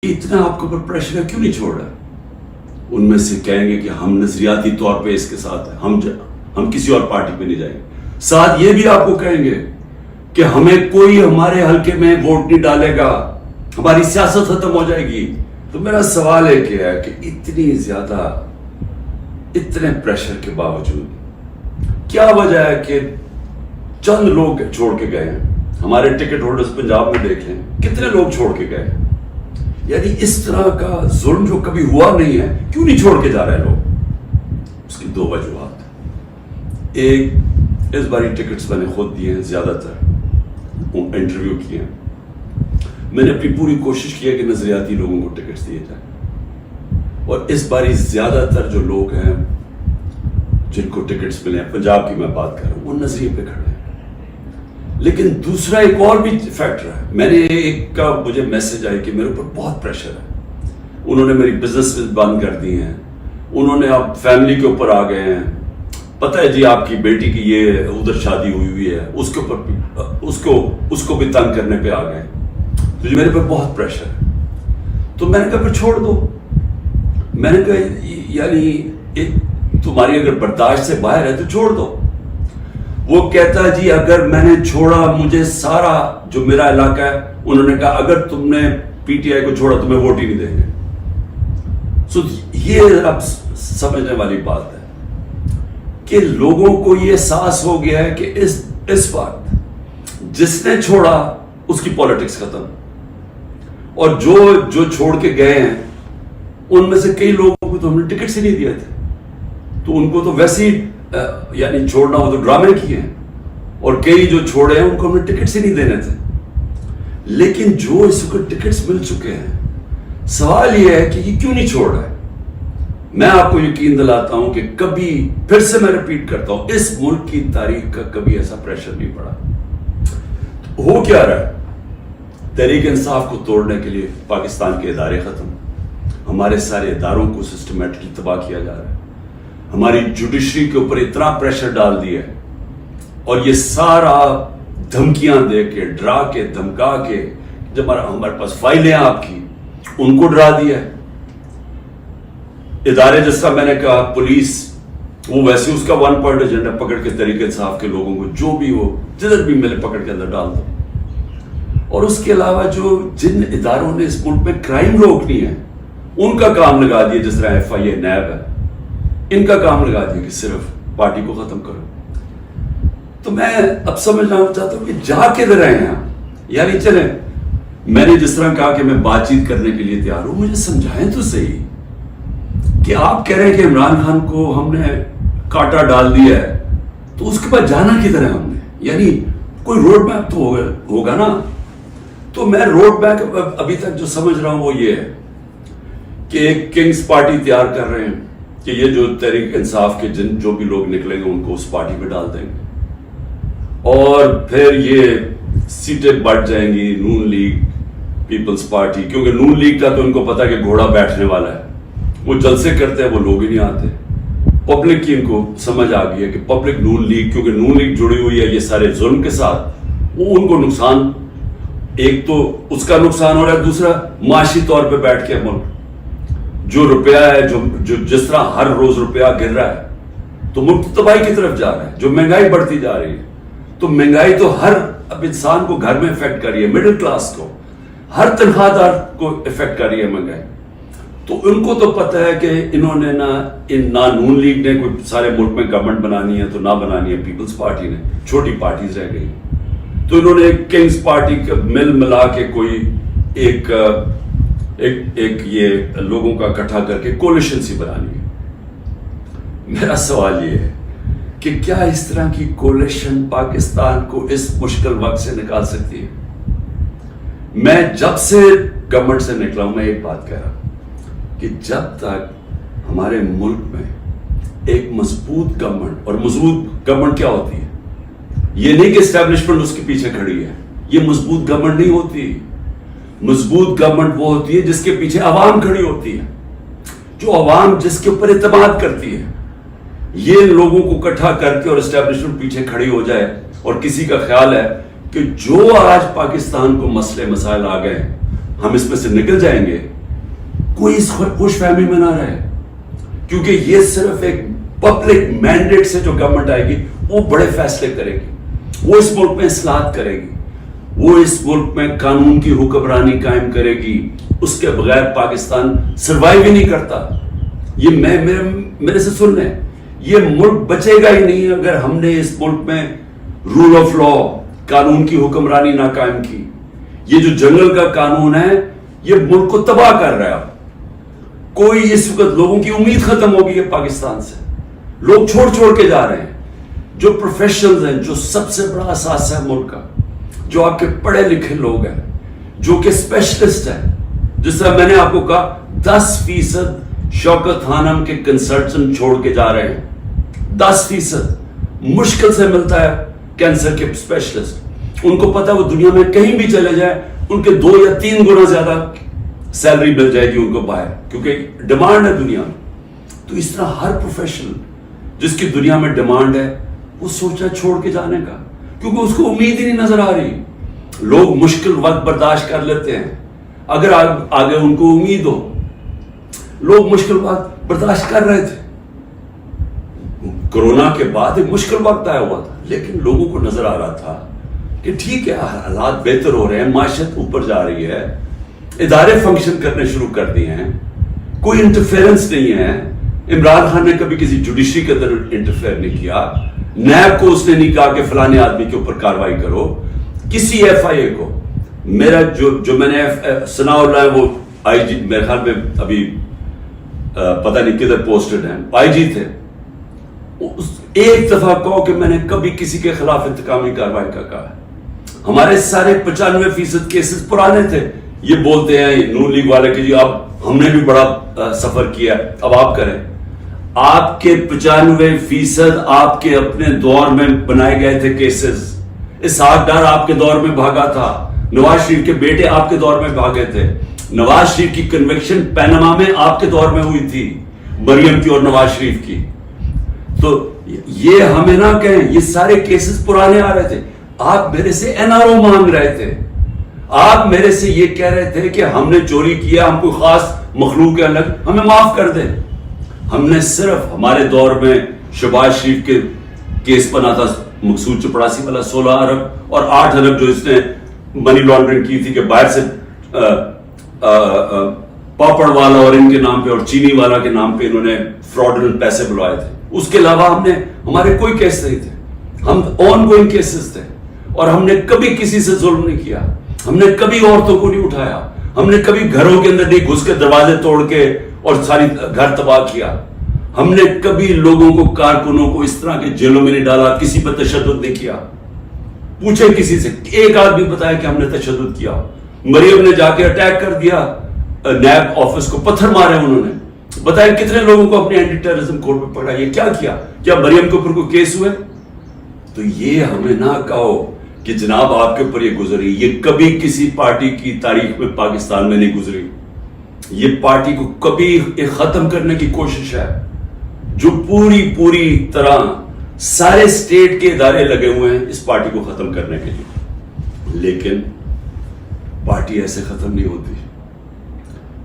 اتنا آپ کے اوپر پریشر ہے کیوں نہیں چھوڑ رہا؟ ان میں سے کہیں گے کہ ہم نظریاتی طور پہ اس کے ساتھ ہیں، ہم کسی اور پارٹی پہ نہیں جائیں گے. ساتھ یہ بھی آپ کو کہیں گے کہ ہمیں کوئی ہمارے حلقے میں ووٹ نہیں ڈالے گا، ہماری سیاست ختم ہو جائے گی. تو میرا سوال ایک ہے کہ اتنی زیادہ اتنے پریشر کے باوجود کیا وجہ ہے کہ چند لوگ چھوڑ کے گئے ہیں؟ ہمارے ٹکٹ ہولڈرز پنجاب میں دیکھ لیں کتنے لوگ چھوڑ کے گئے ہیں. یعنی اس طرح کا ظلم جو کبھی ہوا نہیں ہے، کیوں نہیں چھوڑ کے جا رہے لوگ؟ اس کی دو وجوہات. ایک، اس باری ٹکٹس میں نے خود دیے ہیں، زیادہ تر انٹرویو کیے ہیں. میں نے اپنی پوری کوشش کی ہے کہ نظریاتی لوگوں کو ٹکٹس دیے جائیں، اور اس باری زیادہ تر جو لوگ ہیں جن کو ٹکٹس ملے ہیں، پنجاب کی میں بات کر رہا ہوں، وہ نظریے پہ کھڑے ہیں. لیکن دوسرا ایک اور بھی فیکٹر ہے. میں نے ایک کا مجھے میسج آئی کہ میرے اوپر بہت پریشر ہے، انہوں نے میری بزنس بند کر دی ہیں، انہوں نے اب فیملی کے اوپر آ گئے ہیں، پتہ ہے جی آپ کی بیٹی کی یہ ادھر شادی ہوئی ہے، اس کے اوپر اس کو بھی تنگ کرنے پہ آ گئے. تو میرے پہ بہت پریشر ہے. تو میں نے کہا پھر چھوڑ دو. میں نے کہا یعنی تمہاری اگر برداشت سے باہر ہے تو چھوڑ دو. وہ کہتا جی اگر میں نے چھوڑا، مجھے سارا جو میرا علاقہ ہے، انہوں نے کہا اگر تم نے پی ٹی آئی کو چھوڑا تمہیں ووٹ ہی نہیں دیں گے. سو یہ اب سمجھنے والی بات ہے کہ لوگوں کو یہ احساس ہو گیا ہے کہ اس وقت جس نے چھوڑا اس کی پالیٹکس ختم، اور جو چھوڑ کے گئے ہیں ان میں سے کئی لوگوں کو تو ہم نے ٹکٹ ہی نہیں دیے تھے، تو ان کو تو ویسے ہی یعنی چھوڑنا ہو تو ڈرامے کیے ہیں، اور کئی جو چھوڑے ہیں ان کو ہم نے ٹکٹس ہی نہیں دینے تھے. لیکن جو اس کو ٹکٹس مل چکے ہیں، سوال یہ ہے کہ یہ کیوں نہیں چھوڑ رہا ہے. میں آپ کو یقین دلاتا ہوں کہ کبھی پھر سے میں ریپیٹ کرتا ہوں، اس ملک کی تاریخ کا کبھی ایسا پریشر نہیں پڑا. ہو کیا رہا ہے؟ تحریک انصاف کو توڑنے کے لیے پاکستان کے ادارے ختم، ہمارے سارے اداروں کو سسٹمیٹکلی تباہ کیا جا رہا ہے، ہماری جوڈیشری کے اوپر اتنا پریشر ڈال دیا ہے، اور یہ سارا دھمکیاں دے کے، ڈرا کے، دھمکا کے، جب ہمارے پاس فائلیں آپ کی ان کو ڈرا دیا ہے. ادارے جس طرح میں نے کہا پولیس، وہ ویسے اس کا ون پوائنٹ ایجنڈا پکڑ کے تحریک انصاف کے لوگوں کو جو بھی ہو جدھر بھی ملے پکڑ کے اندر ڈال دو. اور اس کے علاوہ جن اداروں نے اس ملک میں کرائم روکنی ہے ان کا کام لگا دیا، جس طرح ایف آئی اے، نیب ہے، ان کا کام لگا دیا کہ صرف پارٹی کو ختم کرو. تو میں اب سمجھنا چاہتا ہوں کہ جا کے رہے ہیں آپ. یعنی چلیں، میں نے جس طرح کہا کہ میں بات چیت کرنے کے لیے تیار ہوں، مجھے سمجھائیں تو صحیح کہ آپ کہہ رہے ہیں کہ عمران خان کو ہم نے کاٹا ڈال دیا ہے، تو اس کے بعد جانا کدھر ہے ہم نے؟ یعنی کوئی روڈ میپ تو ہوگا نا. تو میں روڈ میپ ابھی تک جو سمجھ رہا ہوں وہ یہ ہے کہ ایک کنگز پارٹی تیار کر رہے ہیں کہ یہ جو تحریک انصاف کے جو بھی لوگ نکلیں گے ان کو اس پارٹی میں ڈال دیں گے، اور پھر یہ سیٹیں بڑھ جائیں گی نون لیگ، پیپلز پارٹی، کیونکہ نون لیگ کا تو ان کو پتا کہ گھوڑا بیٹھنے والا ہے، وہ جلسے کرتے ہیں، وہ لوگ ہی نہیں آتے. پبلک کی ان کو سمجھ آ گئی ہے کہ پبلک نون لیگ، کیونکہ نون لیگ جڑی ہوئی ہے یہ سارے ظلم کے ساتھ، وہ ان کو نقصان، ایک تو اس کا نقصان ہو رہا ہے، دوسرا معاشی طور پہ بیٹھ کے ملک جو روپیہ ہے، جو جس طرح ہر روز روپیہ گر رہا ہے تو ملک تباہی کی طرف جا رہا ہے. جو مہنگائی بڑھتی جا رہی ہے، تو مہنگائی تو ہر اب انسان کو گھر میں افیکٹ کر رہی ہے، مڈل کلاس کو، ہر تنخواہ دار کو افیکٹ کر رہی ہے مہنگائی. تو ان کو تو پتہ ہے کہ انہوں نے نہ نون لیگ نے کوئی سارے ملک میں گورنمنٹ بنانی ہے تو نہ بنانی ہے پیپلز پارٹی نے، چھوٹی پارٹیز رہ گئی. تو انہوں نے کنگز پارٹی کا ملا کے کوئی ایک یہ لوگوں کا اکٹھا کر کے کولیشن سی بنانی ہے. میرا سوال یہ ہے کہ کیا اس طرح کی کولیشن پاکستان کو اس مشکل وقت سے نکال سکتی ہے؟ میں جب سے گورنمنٹ سے نکلا ہوں، میں ایک بات کہہ رہا ہوں کہ جب تک ہمارے ملک میں ایک مضبوط گورنمنٹ، اور مضبوط گورنمنٹ کیا ہوتی ہے، یہ نہیں کہ اسٹیبلشمنٹ اس کے پیچھے کھڑی ہے، یہ مضبوط گورنمنٹ نہیں ہوتی. مضبوط گورنمنٹ وہ ہوتی ہے جس کے پیچھے عوام کھڑی ہوتی ہے، جو عوام جس کے اوپر اعتماد کرتی ہے. یہ لوگوں کو اکٹھا کر کے اور اسٹیبلشمنٹ پیچھے کھڑی ہو جائے، اور کسی کا خیال ہے کہ جو آج پاکستان کو مسئلے مسائل آ گئے ہم اس میں سے نکل جائیں گے، کوئی اس خوش فہمی میں نہ رہے، کیونکہ یہ صرف ایک پبلک مینڈیٹ سے جو گورنمنٹ آئے گی وہ بڑے فیصلے کرے گی، وہ اس ملک میں اصلاحات کرے گی، وہ اس ملک میں قانون کی حکمرانی قائم کرے گی، اس کے بغیر پاکستان سروائیو ہی نہیں کرتا۔ یہ میرے سے سن لیں، یہ ملک بچے گا ہی نہیں اگر ہم نے اس ملک میں رول آف لا، قانون کی حکمرانی نہ قائم کی۔ یہ جو جنگل کا قانون ہے یہ ملک کو تباہ کر رہا ہے۔ کوئی اس وقت لوگوں کی امید ختم ہو گئی ہے پاکستان سے، لوگ چھوڑ کے جا رہے ہیں۔ جو پروفیشنلز ہیں، جو سب سے بڑا اثاثہ ہے ملک کا، جو آپ کے پڑھے لکھے لوگ ہیں، جو کہ اسپیشلسٹ ہیں، جس طرح میں نے آپ کو کہا 10% شوکت خانم کے کنسلٹنٹ چھوڑ کے جا رہے ہیں، 10% مشکل سے ملتا ہے کینسر کے اسپیشلسٹ۔ ان کو پتا وہ دنیا میں کہیں بھی چلے جائیں ان کے 2 یا 3 گنا زیادہ سیلری مل جائے گی ان کو باہر، کیونکہ ڈیمانڈ ہے دنیا میں۔ تو اس طرح ہر پروفیشنل جس کی دنیا میں ڈیمانڈ ہے وہ سوچا چھوڑ کے جانے کا، کیونکہ اس کو امید ہی نہیں نظر آ رہی۔ لوگ مشکل وقت برداشت کر لیتے ہیں اگر آگے ان کو امید ہو۔ لوگ مشکل وقت برداشت کر رہے تھے، کورونا کے بعد ایک مشکل وقت آیا ہوا تھا، لیکن لوگوں کو نظر آ رہا تھا کہ ٹھیک ہے حالات بہتر ہو رہے ہیں، معیشت اوپر جا رہی ہے، ادارے فنکشن کرنے شروع کر دیے ہیں، کوئی انٹرفیئرنس نہیں ہے۔ عمران خان نے کبھی کسی جوڈیشری کے اندر انٹرفیئر نہیں کیا، نیب کو اس نے نہیں کہا کہ فلانے آدمی کے اوپر کاروائی کرو، کسی ایف آئی اے کو۔ میرا جو میں نے ثناء اللہ ہے وہ آئی جی، میرے خیال میں ابھی پتہ نہیں کدھر پوسٹڈ ہیں، آئی جی تھے، ایک دفعہ کہو کہ میں نے کبھی کسی کے خلاف انتقامی کارروائی کا کہا ہے۔ ہمارے سارے 95% کیسز پرانے تھے۔ یہ بولتے ہیں نون لیگ والے کہ جی اب ہم نے بھی بڑا سفر کیا، اب آپ کریں۔ آپ کے 95% آپ کے اپنے دور میں بنائے گئے تھے کیسز۔ اسحاق ڈار آپ کے دور میں بھاگا تھا، نواز شریف کے بیٹے آپ کے دور میں بھاگے تھے، نواز شریف کی کنوکشن پیناما میں آپ کے دور میں ہوئی تھی، مریم کی اور نواز شریف کی۔ تو یہ ہمیں نہ کہیں، یہ سارے کیسز پرانے آ رہے تھے۔ آپ میرے سے این آر او مانگ رہے تھے، آپ میرے سے یہ کہہ رہے تھے کہ ہم نے چوری کیا، ہم کوئی خاص مخلوق کے الگ، ہمیں معاف کر دیں۔ ہم نے صرف ہمارے دور میں شہباز شریف کے کیس بنا تھا، مقصود چپڑاسی والا 16 ارب اور 8 ارب جو اس نے منی لانڈرنگ کی تھی کہ باہر سے پاپڑ والا اور ان کے نام پہ اور چینی والا کے نام پہ انہوں نے فراڈنٹ پیسے بلوائے تھے۔ اس کے علاوہ ہمارے کوئی کیس نہیں تھے، ہم آن گوئنگ کیسز تھے، اور ہم نے کبھی کسی سے ظلم نہیں کیا، ہم نے کبھی عورتوں کو نہیں اٹھایا، ہم نے کبھی گھروں کے اندر نہیں گھس کے دروازے توڑ کے اور ساری گھر تباہ کیا، ہم نے کبھی لوگوں کو، کارکنوں کو اس طرح کے جیلوں میں نہیں ڈالا، کسی پر تشدد نہیں کیا۔ پوچھے کسی سے، ایک آدمی بتایا کہ ہم نے تشدد کیا۔ مریم نے جا کے اٹیک کر دیا نیب آفس کو، پتھر مارے انہوں نے، بتائیں کتنے لوگوں کو اپنے اینٹی ٹیررزم کورٹ میں پکڑا، یہ کیا کیا؟ کیا مریم کے اوپر کوئی کیس ہوئے؟ تو یہ ہمیں نہ کہو کہ جناب آپ کے اوپر یہ گزری، یہ کبھی کسی پارٹی کی تاریخ میں پاکستان میں نہیں گزری۔ یہ پارٹی کو کبھی ختم کرنے کی کوشش ہے، جو پوری طرح سارے اسٹیٹ کے ادارے لگے ہوئے ہیں اس پارٹی کو ختم کرنے کے لیے، لیکن پارٹی ایسے ختم نہیں ہوتی،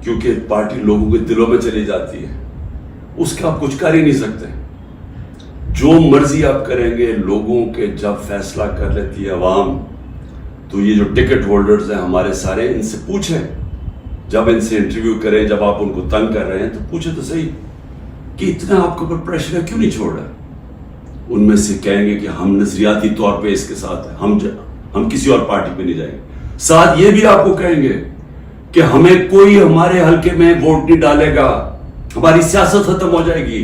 کیونکہ پارٹی لوگوں کے دلوں میں چلی جاتی ہے، اس کا آپ کچھ کر ہی نہیں سکتے۔ جو مرضی آپ کریں گے، لوگوں کے جب فیصلہ کر لیتی ہے عوام، تو یہ جو ٹکٹ ہولڈرز ہیں ہمارے سارے، ان سے پوچھیں، جب ان سے انٹرویو کریں، جب آپ ان کو تنگ کر رہے ہیں تو پوچھیں تو صحیح کہ اتنا آپ کے اوپر پریشر ہے، کیوں نہیں چھوڑ رہے؟ ان میں سے کہیں گے کہ ہم نظریاتی طور پہ اس کے ساتھ ہیں، ہم کسی اور پارٹی پہ نہیں جائیں گے۔ ساتھ یہ بھی آپ کو کہیں گے کہ ہمیں کوئی ہمارے حلقے میں ووٹ نہیں ڈالے گا، ہماری سیاست ختم ہو جائے گی،